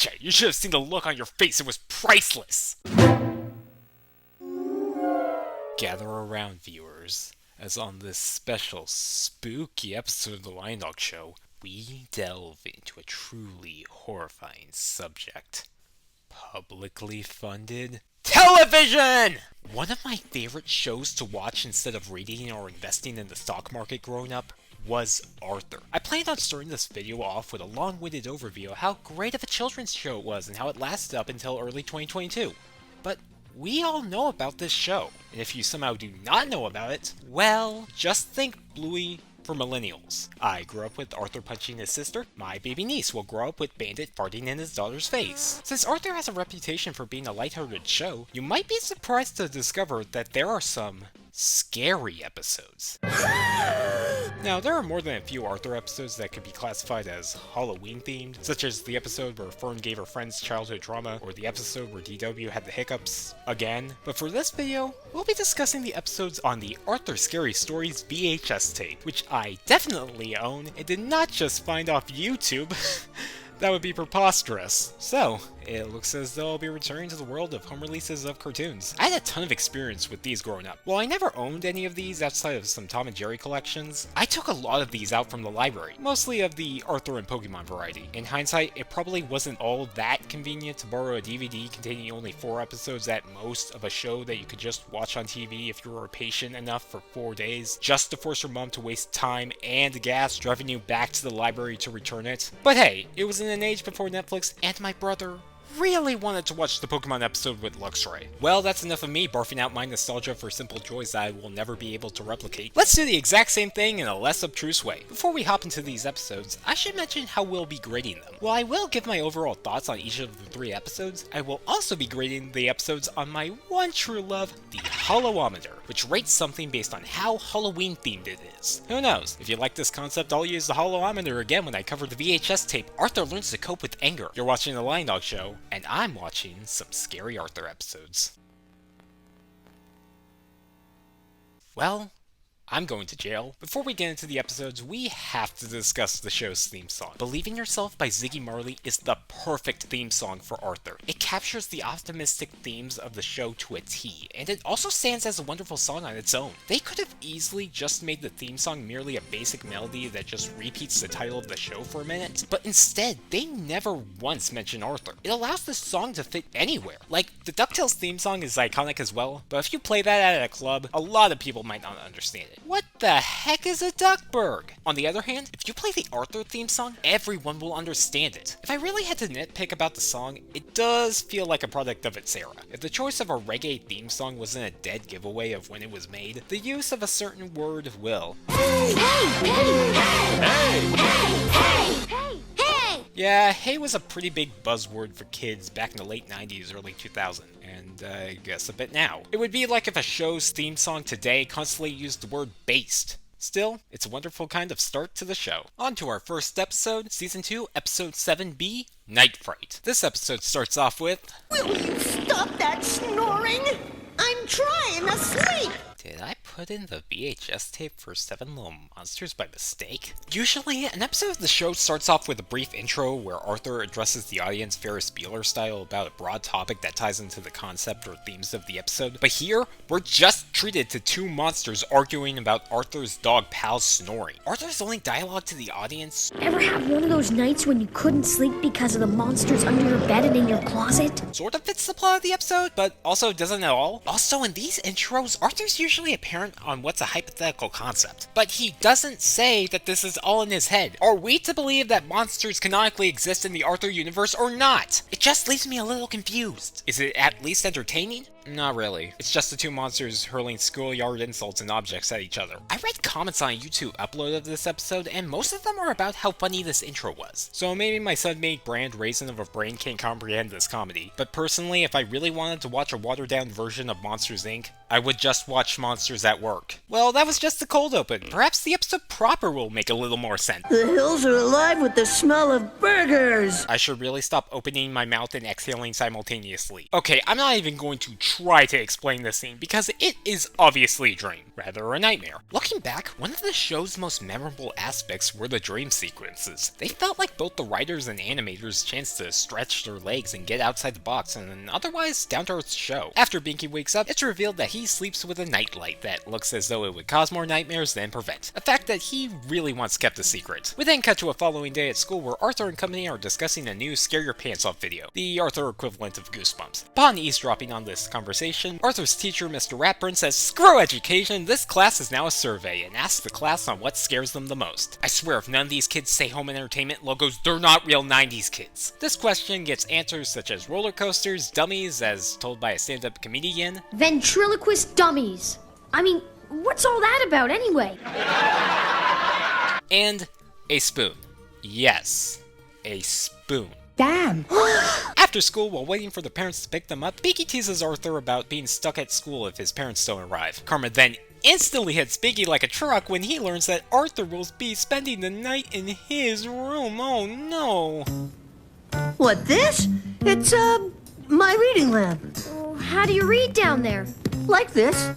Gotcha! You should have seen the look on your face, it was priceless! Gather around, viewers, as on this special, spooky episode of the LionDog Show, we delve into a truly horrifying subject. Publicly funded television! One of my favorite shows to watch instead of reading or investing in the stock market growing up was Arthur. I planned on starting this video off with a long-winded overview of how great of a children's show it was and how it lasted up until early 2022. But we all know about this show, and if you somehow do not know about it, well, just think Bluey for millennials. I grew up with Arthur punching his sister. My baby niece will grow up with Bandit farting in his daughter's face. Since Arthur has a reputation for being a lighthearted show, you might be surprised to discover that there are some scary episodes. Now, there are more than a few Arthur episodes that could be classified as Halloween-themed, such as the episode where Fern gave her friends childhood trauma, or the episode where DW had the hiccups again. But for this video, we'll be discussing the episodes on the Arthur Scary Stories VHS tape, which I definitely own and did not just find off YouTube. That would be preposterous. So, it looks as though I'll be returning to the world of home releases of cartoons. I had a ton of experience with these growing up. While I never owned any of these outside of some Tom and Jerry collections, I took a lot of these out from the library, mostly of the Arthur and Pokémon variety. In hindsight, it probably wasn't all that convenient to borrow a DVD containing only 4 episodes at most of a show that you could just watch on TV if you were patient enough for 4 days, just to force your mom to waste time and gas driving you back to the library to return it. But hey, it was in an age before Netflix, and my brother really wanted to watch the Pokemon episode with Luxray. Well, that's enough of me barfing out my nostalgia for simple joys that I will never be able to replicate. Let's do the exact same thing in a less obtruse way. Before we hop into these episodes, I should mention how we'll be grading them. While I will give my overall thoughts on each of the 3 episodes, I will also be grading the episodes on my one true love, the Hallo-O-Meter, which rates something based on how Halloween themed it is. Who knows? If you like this concept, I'll use the Hallo-O-Meter again when I cover the VHS tape Arthur Learns to Cope with Anger. You're watching the LionDog Show, and I'm watching some scary Arthur episodes. Well, I'm going to jail. Before we get into the episodes, we have to discuss the show's theme song. Believe in Yourself by Ziggy Marley is the perfect theme song for Arthur. It captures the optimistic themes of the show to a T, and it also stands as a wonderful song on its own. They could have easily just made the theme song merely a basic melody that just repeats the title of the show for a minute, but instead, they never once mention Arthur. It allows this song to fit anywhere. Like, the DuckTales theme song is iconic as well, but if you play that at a club, a lot of people might not understand it. What the heck is a Duckburg? On the other hand, if you play the Arthur theme song, everyone will understand it. If I really had to nitpick about the song, it does feel like a product of its era. If the choice of a reggae theme song wasn't a dead giveaway of when it was made, the use of a certain word will. Yeah, hey was a pretty big buzzword for kids back in the late 90s, early 2000s, and I guess a bit now. It would be like if a show's theme song today constantly used the word based. Still, it's a wonderful kind of start to the show. On to our first episode, Season 2, Episode 7B, Night Fright. This episode starts off with... Will you stop that snoring? I'm trying to sleep! Did I put in the VHS tape for 7 Little Monsters by mistake? Usually, an episode of the show starts off with a brief intro where Arthur addresses the audience Ferris Bueller style about a broad topic that ties into the concept or themes of the episode. But here, we're just treated to 2 monsters arguing about Arthur's dog Pal's snoring. Arthur's only dialogue to the audience... Ever have one of those nights when you couldn't sleep because of the monsters under your bed and in your closet? Sort of fits the plot of the episode, but also doesn't at all. Also, in these intros, Arthur's usually apparent on what's a hypothetical concept, but he doesn't say that this is all in his head. Are we to believe that monsters canonically exist in the Arthur universe or not? It just leaves me a little confused. Is it at least entertaining? Not really. It's just the 2 monsters hurling schoolyard insults and objects at each other. I read comments on a YouTube upload of this episode, and most of them are about how funny this intro was. So maybe my Sun-made brand raisin of a brain can't comprehend this comedy, but personally, if I really wanted to watch a watered-down version of Monsters Inc., I would just watch monsters at work. Well, that was just the cold open. Perhaps the episode proper will make a little more sense. The hills are alive with the smell of burgers. I should really stop opening my mouth and exhaling simultaneously. Okay, I'm not even going to try to explain this scene because it is obviously a dream, rather a nightmare. Looking back, one of the show's most memorable aspects were the dream sequences. They felt like both the writers and animators' chance to stretch their legs and get outside the box in an otherwise down-to-earth show. After Binky wakes up, it's revealed that he sleeps with a nightlight that looks as though it would cause more nightmares than prevent. A fact that he really once kept a secret. We then cut to a following day at school where Arthur and company are discussing a new Scare Your Pants Off video, the Arthur equivalent of Goosebumps. Upon eavesdropping on this conversation, Arthur's teacher, Mr. Ratburn, says, "Screw education, this class is now a survey," and asks the class on what scares them the most. I swear if none of these kids say home entertainment logos, they're not real 90s kids. This question gets answers such as roller coasters, dummies, as told by a stand-up comedian, Ventriloquist dummies. I mean, what's all that about anyway? and a spoon. Yes, a spoon. Damn. After school, while waiting for the parents to pick them up, Binky teases Arthur about being stuck at school if his parents don't arrive. Karma then instantly hits Binky like a truck when he learns that Arthur will be spending the night in his room. Oh no. What, this? It's, my reading lamp. Oh, how do you read down there? Like this.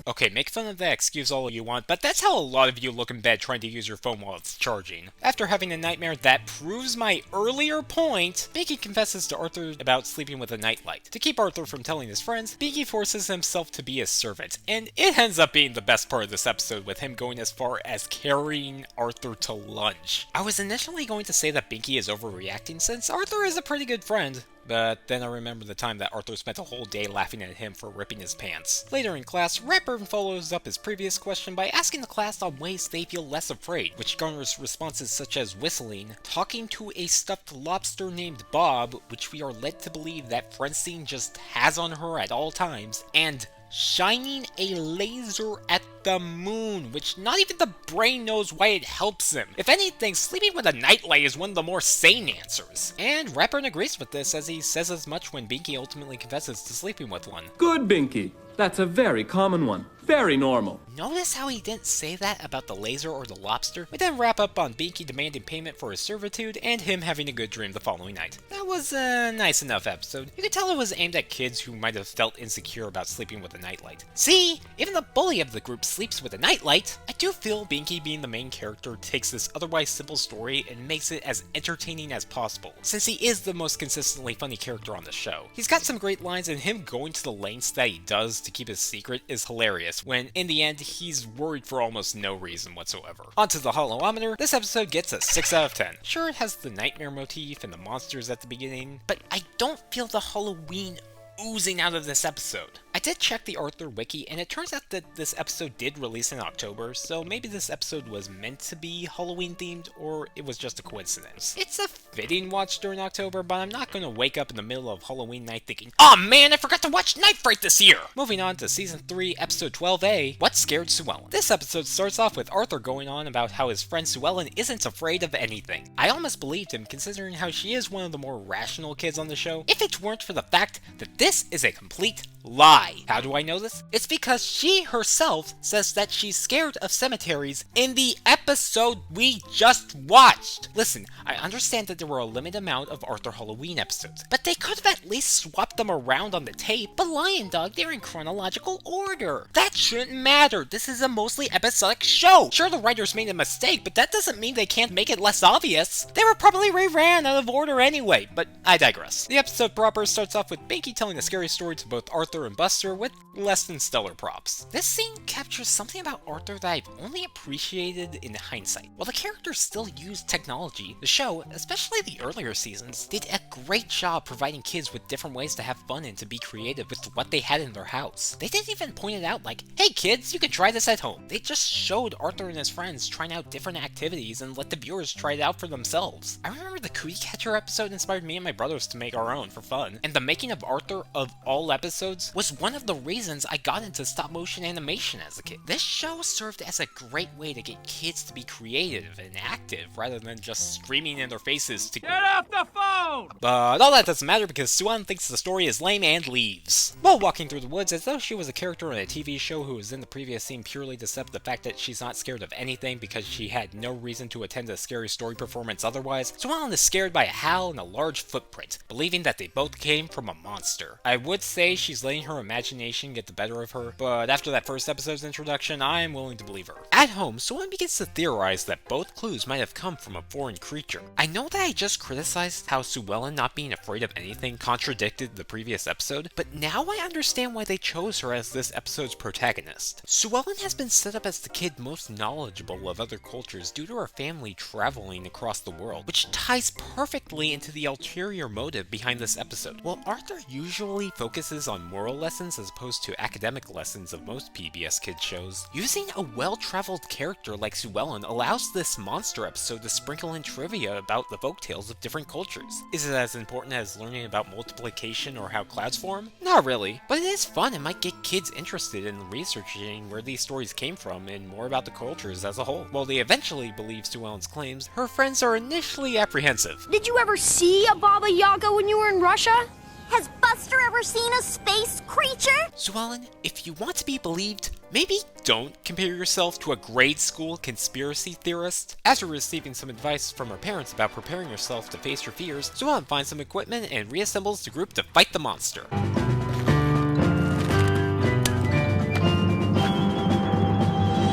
Okay, make fun of that excuse all you want, but that's how a lot of you look in bed trying to use your phone while it's charging. After having a nightmare that proves my earlier point, Binky confesses to Arthur about sleeping with a nightlight. To keep Arthur from telling his friends, Binky forces himself to be a servant, and it ends up being the best part of this episode with him going as far as carrying Arthur to lunch. I was initially going to say that Binky is overreacting since Arthur is a pretty good friend, but then I remember the time that Arthur spent a whole day laughing at him for ripping his pants. Later in class, Ratburn follows up his previous question by asking the class on ways they feel less afraid, which garners responses such as whistling, talking to a stuffed lobster named Bob, which we are led to believe that Francine just has on her at all times, and shining a laser at the moon, which not even the brain knows why it helps him. If anything, sleeping with a nightlight is one of the more sane answers. And Ratburn agrees with this, as he says as much when Binky ultimately confesses to sleeping with one. Good, Binky. That's a very common one. Very normal. Notice how he didn't say that about the laser or the lobster? We then wrap up on Binky demanding payment for his servitude and him having a good dream the following night. That was a nice enough episode. You could tell it was aimed at kids who might have felt insecure about sleeping with a nightlight. See? Even the bully of the group sleeps with a nightlight. I do feel Binky being the main character takes this otherwise simple story and makes it as entertaining as possible, since he is the most consistently funny character on the show. He's got some great lines, and him going to the lengths that he does to keep his secret is hilarious, when in the end he's worried for almost no reason whatsoever. Onto the Hallo-O-Meter, this episode gets a 6 out of 10. Sure, it has the nightmare motif and the monsters at the beginning, but I don't feel the Halloween oozing out of this episode. I did check the Arthur wiki, and it turns out that this episode did release in October, so maybe this episode was meant to be Halloween themed, or it was just a coincidence. It's a fitting watch during October, but I'm not going to wake up in the middle of Halloween night thinking, "Oh man, I forgot to watch Night Fright this year!" Moving on to Season 3, Episode 12A, What Scared Sue Ellen? This episode starts off with Arthur going on about how his friend Sue Ellen isn't afraid of anything. I almost believed him, considering how she is one of the more rational kids on the show, if it weren't for the fact that this is a complete lie. How do I know this? It's because she herself says that she's scared of cemeteries in the episode we just watched. Listen, I understand that there were a limited amount of Arthur Halloween episodes, but they could have at least swapped them around on the tape. But LionDog, they're in chronological order. That shouldn't matter. This is a mostly episodic show. Sure, the writers made a mistake, but that doesn't mean they can't make it less obvious. They were probably reran out of order anyway, but I digress. The episode proper starts off with Binky telling a scary story to both Arthur and Buster with less than stellar props. This scene captures something about Arthur that I've only appreciated in hindsight. While the characters still use technology, the show, especially the earlier seasons, did a great job providing kids with different ways to have fun and to be creative with what they had in their house. They didn't even point it out like, "Hey kids, you can try this at home." They just showed Arthur and his friends trying out different activities and let the viewers try it out for themselves. I remember the Cookie Catcher episode inspired me and my brothers to make our own for fun, and the making of Arthur of all episodes was one of the reasons I got into stop motion animation as a kid. This show served as a great way to get kids to be creative and active rather than just screaming in their faces to Get off the phone! alone! But all that doesn't matter because Sue Ellen thinks the story is lame and leaves. While walking through the woods, as though she was a character in a TV show who was in the previous scene purely to set up the fact that she's not scared of anything because she had no reason to attend a scary story performance otherwise, Sue Ellen is scared by a howl and a large footprint, believing that they both came from a monster. I would say she's letting her imagination get the better of her, but after that first episode's introduction, I'm willing to believe her. At home, Sue Ellen begins to theorize that both clues might have come from a foreign creature. I know that I just criticized how Sue Ellen not being afraid of anything contradicted the previous episode, but now I understand why they chose her as this episode's protagonist. Sue Ellen has been set up as the kid most knowledgeable of other cultures due to her family traveling across the world, which ties perfectly into the ulterior motive behind this episode. While Arthur usually focuses on moral lessons as opposed to academic lessons of most PBS kids shows, using a well-traveled character like Sue Ellen allows this monster episode to sprinkle in trivia about the folktales of different cultures. Is it as important as learning about multiplication or how clouds form? Not really, but it is fun and might get kids interested in researching where these stories came from and more about the cultures as a whole. While they eventually believe Sue Ellen's claims, her friends are initially apprehensive. Did you ever see a Baba Yaga when you were in Russia? Has Buster ever seen a space creature? Sue Ellen, if you want to be believed, maybe don't compare yourself to a grade school conspiracy theorist. After receiving some advice from her parents about preparing herself to face her fears, Sue Ellen finds some equipment and reassembles the group to fight the monster.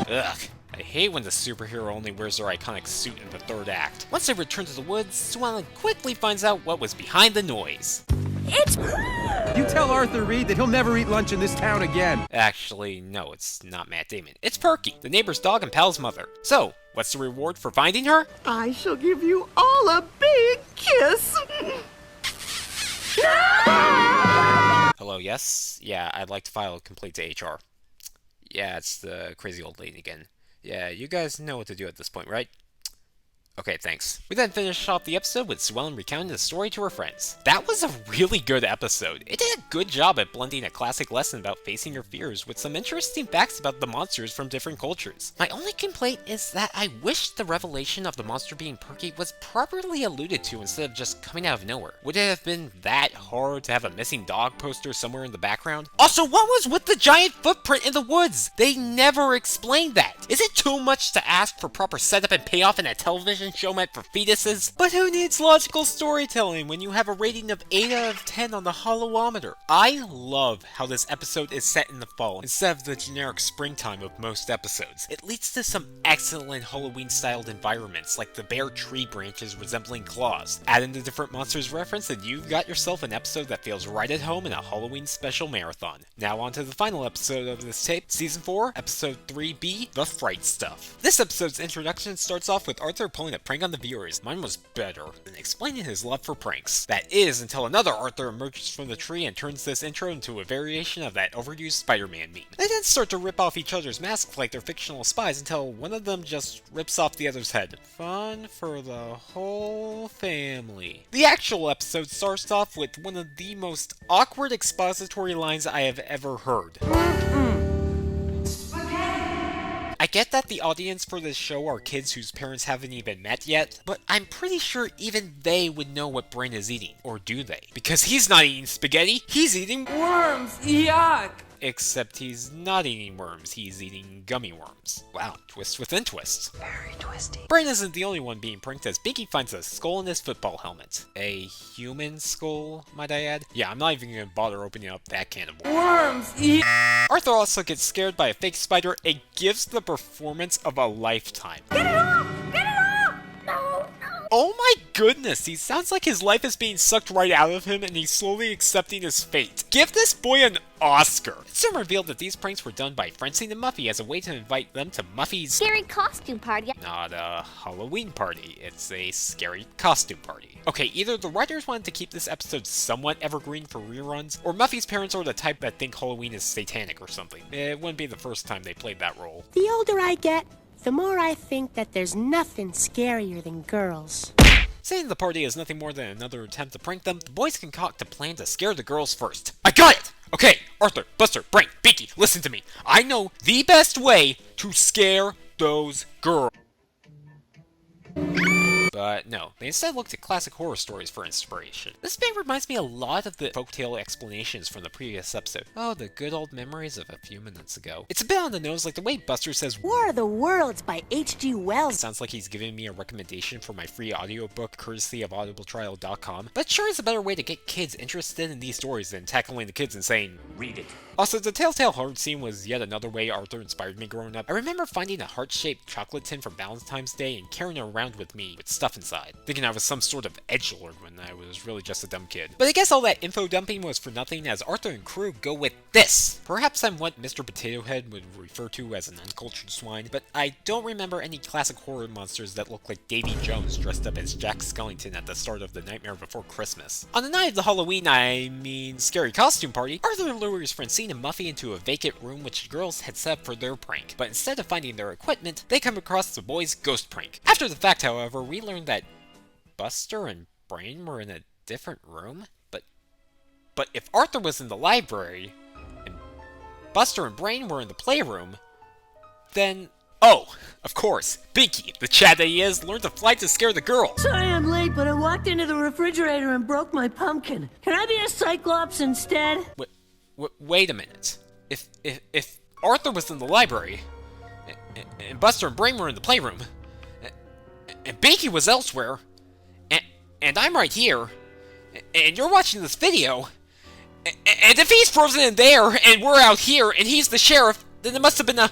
Ugh. I hate when the superhero only wears their iconic suit in the third act. Once they return to the woods, Sue Ellen quickly finds out what was behind the noise. It's... You tell Arthur Reed that he'll never eat lunch in this town again. Actually, no, it's not Matt Damon. It's Perky, the neighbor's dog and pal's mother. So, what's the reward for finding her? I shall give you all a big kiss. Hello, yes? Yeah, I'd like to file a complaint to HR. Yeah, it's the crazy old lady again. Yeah, you guys know what to do at this point, right? Okay, thanks. We then finished off the episode with Sue Ellen recounting the story to her friends. That was a really good episode. It did a good job at blending a classic lesson about facing your fears with some interesting facts about the monsters from different cultures. My only complaint is that I wish the revelation of the monster being Perky was properly alluded to instead of just coming out of nowhere. Would it have been that hard to have a missing dog poster somewhere in the background? Also, what was with the giant footprint in the woods? They never explained that. Is it too much to ask for proper setup and payoff in a television show meant for fetuses? But who needs logical storytelling when you have a rating of 8 out of 10 on the Hallo-O-Meter? I love how this episode is set in the fall instead of the generic springtime of most episodes. It leads to some excellent Halloween-styled environments like the bare tree branches resembling claws. Add in the different monsters reference and you've got yourself an episode that feels right at home in a Halloween special marathon. Now on to the final episode of this tape, Season 4, Episode 3B, The Fright Stuff. This episode's introduction starts off with Arthur pulling a prank on the viewers. Mine was better than explaining his love for pranks. That is, until another Arthur emerges from the tree and turns this intro into a variation of that overused Spider-Man meme. They then start to rip off each other's masks like they're fictional spies until one of them just rips off the other's head. Fun for the whole family. The actual episode starts off with one of the most awkward expository lines I have ever heard. I get that the audience for this show are kids whose parents haven't even met yet, but I'm pretty sure even they would know what Brain is eating. Or do they? Because he's not eating spaghetti, he's eating Worms! Yuck! Except he's not eating worms, he's eating gummy worms. Wow, twist within twists. Very twisty. Brain isn't the only one being pranked as Binky finds a skull in his football helmet. A human skull, might I add? Yeah, I'm not even gonna bother opening up that can of worms. Worms! Arthur also gets scared by a fake spider. It gives the performance of a lifetime. Get it off! Get it off! No, no. Oh my goodness, he sounds like his life is being sucked right out of him and he's slowly accepting his fate. Give this boy an Oscar. It's soon revealed that these pranks were done by Francine and Muffy as a way to invite them to Muffy's Scary costume party. not a Halloween party, it's a scary costume party. Okay, either the writers wanted to keep this episode somewhat evergreen for reruns, or Muffy's parents are the type that think Halloween is satanic or something. It wouldn't be the first time they played that role. The older I get, the more I think that there's nothing scarier than girls. Saying the party is nothing more than another attempt to prank them, the boys concoct a plan to scare the girls first. I got it! Okay, Arthur, Buster, Brain, Binky, listen to me. I know the best way to scare those girls. But no, they instead looked at classic horror stories for inspiration. This bit reminds me a lot of the folktale explanations from the previous episode. Oh, the good old memories of a few minutes ago. It's a bit on the nose, like the way Buster says War of the Worlds by H.G. Wells. It sounds like he's giving me a recommendation for my free audiobook courtesy of audibletrial.com, but sure is a better way to get kids interested in these stories than tackling the kids and saying, read it. Also, the Telltale Heart scene was yet another way Arthur inspired me growing up. I remember finding a heart-shaped chocolate tin for Valentine's Day and carrying it around with me with stuff inside, thinking I was some sort of edgelord when I was really just a dumb kid. But I guess all that info dumping was for nothing, as Arthur and crew go with this! Perhaps I'm what Mr. Potato Head would refer to as an uncultured swine, but I don't remember any classic horror monsters that look like Davy Jones dressed up as Jack Skellington at the start of The Nightmare Before Christmas. On the night of the scary costume party, Arthur lures Francine and Muffy into a vacant room which the girls had set up for their prank, but instead of finding their equipment, they come across the boys' ghost prank. After the fact, however, we learn that Buster and Brain were in a different room? But if Arthur was in the library, and Buster and Brain were in the playroom, then... Oh, of course, Binky, the Chad that he is, learned to fly to scare the girls. Sorry I'm late, but I walked into the refrigerator and broke my pumpkin. Can I be a Cyclops instead? Wait a minute. If Arthur was in the library, and Buster and Brain were in the playroom, and Binky was elsewhere, and I'm right here, and you're watching this video, and if he's frozen in there, and we're out here, and he's the sheriff, then it must have been a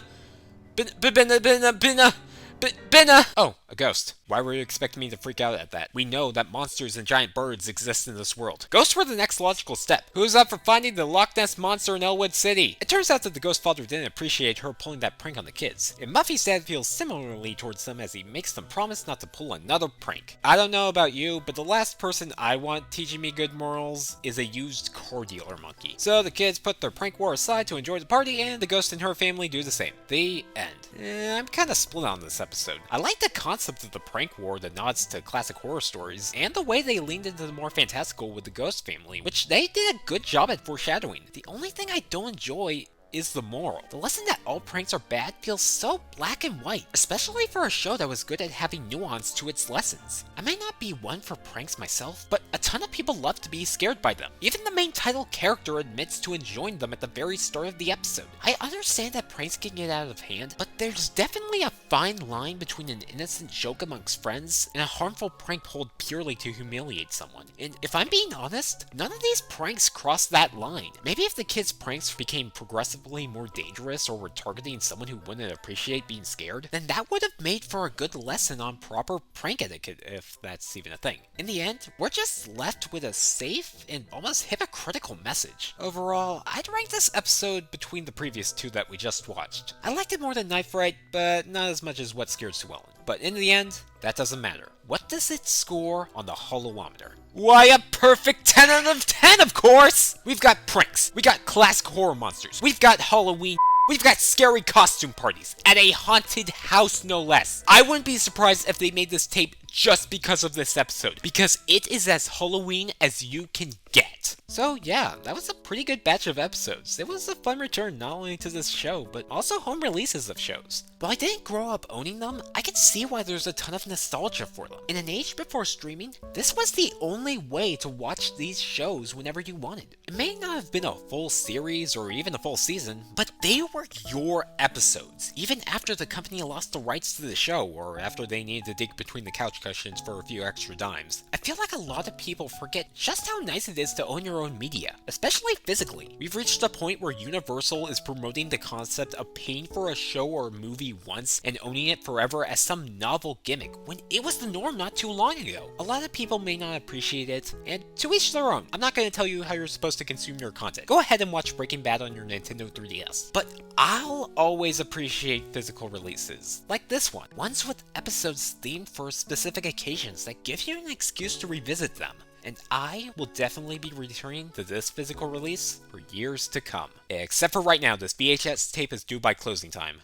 Oh, a ghost. Why were you expecting me to freak out at that? We know that monsters and giant birds exist in this world. Ghosts were the next logical step. Who's up for finding the Loch Ness Monster in Elwood City? It turns out that the ghost father didn't appreciate her pulling that prank on the kids. And Muffy's dad feels similarly towards them as he makes them promise not to pull another prank. I don't know about you, but the last person I want teaching me good morals is a used car dealer monkey. So the kids put their prank war aside to enjoy the party, and the ghost and her family do the same. The end. I'm kinda split on this episode. I like the concept of the prank war that nods to classic horror stories, and the way they leaned into the more fantastical with the ghost family, which they did a good job at foreshadowing. The only thing I don't enjoy is the moral. The lesson that all pranks are bad feels so black and white, especially for a show that was good at having nuance to its lessons. I may not be one for pranks myself, but a ton of people love to be scared by them. Even the main title character admits to enjoying them at the very start of the episode. I understand that pranks can get out of hand, but there's definitely a fine line between an innocent joke amongst friends and a harmful prank pulled purely to humiliate someone. And if I'm being honest, none of these pranks cross that line. Maybe if the kids' pranks became progressively more dangerous or were targeting someone who wouldn't appreciate being scared, then that would have made for a good lesson on proper prank etiquette, if that's even a thing. In the end, we're just left with a safe and almost hypocritical message. Overall, I'd rank this episode between the previous two that we just watched. I liked it more than Knife Fight, but not as much as What Scared Sue Ellen. But in the end, that doesn't matter. What does it score on the Hallo-O-Meter? Why, a perfect 10 out of 10, of course! We've got pranks, we got classic horror monsters, we've got Halloween, we've got scary costume parties, at a haunted house no less. I wouldn't be surprised if they made this tape just because of this episode, because it is as Halloween as you can get. So yeah, that was a pretty good batch of episodes. It was a fun return not only to this show, but also home releases of shows. While I didn't grow up owning them, I can see why there's a ton of nostalgia for them. In an age before streaming, this was the only way to watch these shows whenever you wanted. It may not have been a full series or even a full season, but they were your episodes, even after the company lost the rights to the show or after they needed to dig between the couch cushions for a few extra dimes. I feel like a lot of people forget just how nice it is to own your own media, especially physically. We've reached a point where Universal is promoting the concept of paying for a show or a movie once and owning it forever as some novel gimmick, when it was the norm not too long ago. A lot of people may not appreciate it, and to each their own. I'm not going to tell you how you're supposed to consume your content. Go ahead and watch Breaking Bad on your Nintendo 3DS. But I'll always appreciate physical releases, like this one. Ones with episodes themed for specific occasions that give you an excuse to revisit them. And I will definitely be returning to this physical release for years to come. Except for right now, this VHS tape is due by closing time.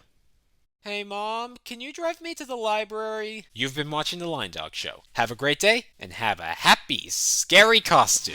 Hey Mom, can you drive me to the library? You've been watching The LionDog Show. Have a great day, and have a happy, scary costume.